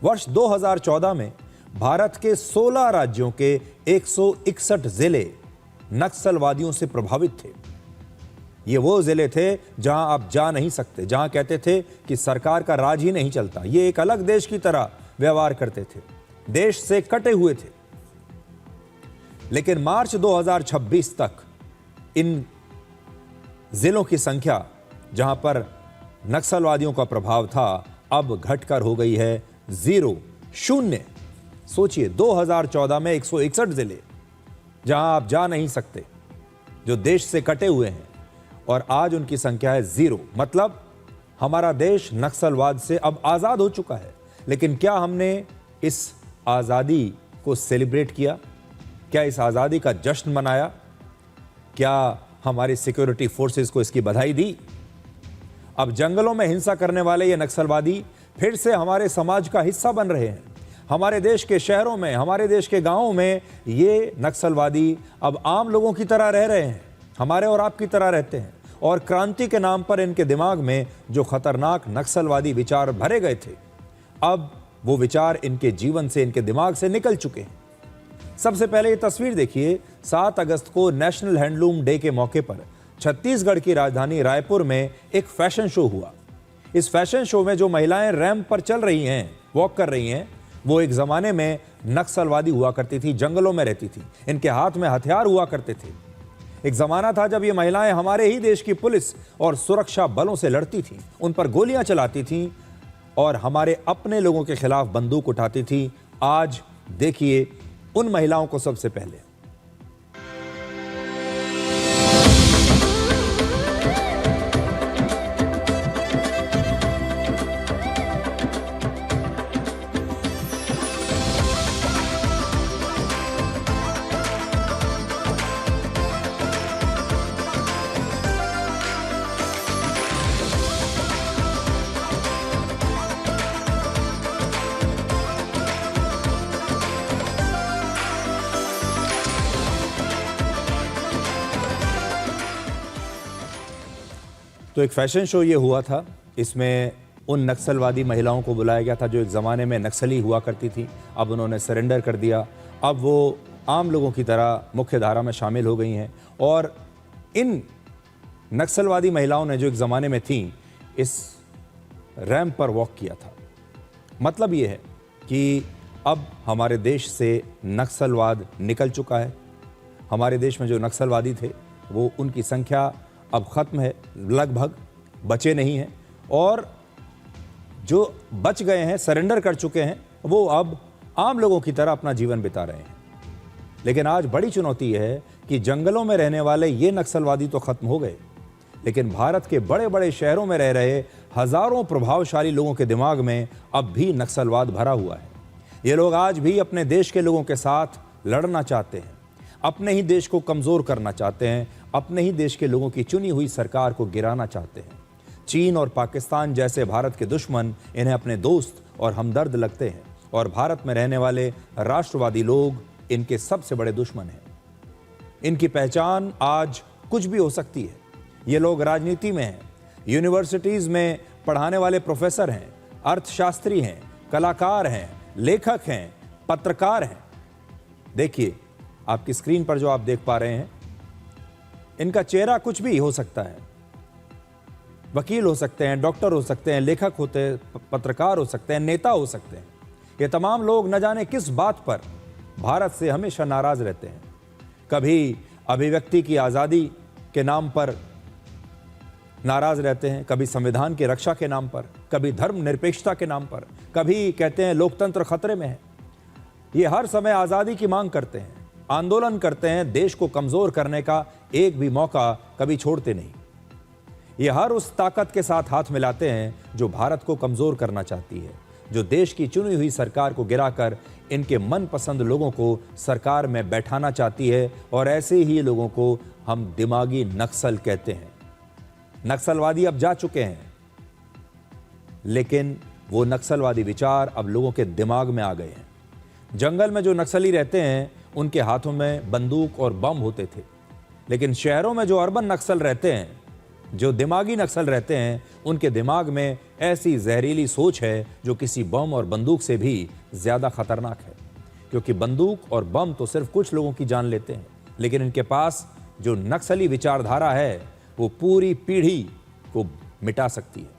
वर्ष 2014 में भारत के 16 राज्यों के 161 जिले नक्सलवादियों से प्रभावित थे। ये वो जिले थे जहां आप जा नहीं सकते, जहां कहते थे कि सरकार का राज ही नहीं चलता। ये एक अलग देश की तरह व्यवहार करते थे, देश से कटे हुए थे। लेकिन मार्च 2026 तक इन जिलों की संख्या जहां पर नक्सलवादियों का प्रभाव था अब घटकर हो गई है 0। सोचिए, 2014 में 161 जिले जहां आप जा नहीं सकते, जो देश से कटे हुए हैं, और आज उनकी संख्या है 0। मतलब हमारा देश नक्सलवाद से अब आजाद हो चुका है। लेकिन क्या हमने इस आजादी को सेलिब्रेट किया? क्या इस आजादी का जश्न मनाया? क्या हमारी सिक्योरिटी फोर्सेस को इसकी बधाई दी? अब जंगलों में हिंसा करने वाले ये नक्सलवादी फिर से हमारे समाज का हिस्सा बन रहे हैं। हमारे देश के शहरों में, हमारे देश के गांवों में ये नक्सलवादी अब आम लोगों की तरह रह रहे हैं, हमारे और आपकी तरह रहते हैं। और क्रांति के नाम पर इनके दिमाग में जो खतरनाक नक्सलवादी विचार भरे गए थे, अब वो विचार इनके जीवन से, इनके दिमाग से निकल चुके हैं। सबसे पहले ये तस्वीर देखिए। 7 अगस्त को नेशनल हैंडलूम डे के मौके पर छत्तीसगढ़ की राजधानी रायपुर में एक फैशन शो हुआ। इस फैशन शो में जो महिलाएं रैंप पर चल रही हैं, वॉक कर रही हैं, वो एक जमाने में नक्सलवादी हुआ करती थी, जंगलों में रहती थी, इनके हाथ में हथियार हुआ करते थे। एक जमाना था जब ये महिलाएं हमारे ही देश की पुलिस और सुरक्षा बलों से लड़ती थीं, उन पर गोलियां चलाती थीं और हमारे अपने लोगों के खिलाफ बंदूक उठाती थीं। आज देखिए उन महिलाओं को सबसे पहले। तो एक फैशन शो ये हुआ था, इसमें उन नक्सलवादी महिलाओं को बुलाया गया था जो एक ज़माने में नक्सली हुआ करती थी। अब उन्होंने सरेंडर कर दिया, अब वो आम लोगों की तरह मुख्य धारा में शामिल हो गई हैं। और इन नक्सलवादी महिलाओं ने जो एक ज़माने में थीं, इस रैंप पर वॉक किया था। मतलब ये है कि अब हमारे देश से नक्सलवाद निकल चुका है। हमारे देश में जो नक्सलवादी थे वो, उनकी संख्या अब ख़त्म है, लगभग बचे नहीं हैं। और जो बच गए हैं, सरेंडर कर चुके हैं, वो अब आम लोगों की तरह अपना जीवन बिता रहे हैं। लेकिन आज बड़ी चुनौती है कि जंगलों में रहने वाले ये नक्सलवादी तो ख़त्म हो गए, लेकिन भारत के बड़े बड़े शहरों में रह रहे हज़ारों प्रभावशाली लोगों के दिमाग में अब भी नक्सलवाद भरा हुआ है। ये लोग आज भी अपने देश के लोगों के साथ लड़ना चाहते हैं, अपने ही देश को कमज़ोर करना चाहते हैं, अपने ही देश के लोगों की चुनी हुई सरकार को गिराना चाहते हैं। चीन और पाकिस्तान जैसे भारत के दुश्मन इन्हें अपने दोस्त और हमदर्द लगते हैं, और भारत में रहने वाले राष्ट्रवादी लोग इनके सबसे बड़े दुश्मन हैं। इनकी पहचान आज कुछ भी हो सकती है। ये लोग राजनीति में हैं, यूनिवर्सिटीज़ में पढ़ाने वाले प्रोफेसर हैं, अर्थशास्त्री हैं, कलाकार हैं, लेखक हैं, पत्रकार हैं। देखिए आपकी स्क्रीन पर जो आप देख पा रहे हैं, इनका चेहरा कुछ भी हो सकता है। वकील हो सकते हैं, डॉक्टर हो सकते हैं, लेखक होते हैं, पत्रकार हो सकते हैं, नेता हो सकते हैं। ये तमाम लोग न जाने किस बात पर भारत से हमेशा नाराज रहते हैं। कभी अभिव्यक्ति की आज़ादी के नाम पर नाराज रहते हैं, कभी संविधान की रक्षा के नाम पर, कभी धर्मनिरपेक्षता के नाम पर, कभी कहते हैं लोकतंत्र खतरे में है। ये हर समय आज़ादी की मांग करते हैं, आंदोलन करते हैं, देश को कमज़ोर करने का एक भी मौका कभी छोड़ते नहीं। ये हर उस ताकत के साथ हाथ मिलाते हैं जो भारत को कमज़ोर करना चाहती है, जो देश की चुनी हुई सरकार को गिराकर इनके मनपसंद लोगों को सरकार में बैठाना चाहती है। और ऐसे ही लोगों को हम दिमागी नक्सल कहते हैं। नक्सलवादी अब जा चुके हैं, लेकिन वो नक्सलवादी विचार अब लोगों के दिमाग में आ गए हैं। जंगल में जो नक्सली रहते हैं उनके हाथों में बंदूक और बम होते थे, लेकिन शहरों में जो अर्बन नक्सल रहते हैं, जो दिमागी नक्सल रहते हैं, उनके दिमाग में ऐसी जहरीली सोच है जो किसी बम और बंदूक से भी ज्यादा खतरनाक है, क्योंकि बंदूक और बम तो सिर्फ कुछ लोगों की जान लेते हैं, लेकिन इनके पास जो नक्सली विचारधारा है वो पूरी पीढ़ी को मिटा सकती है।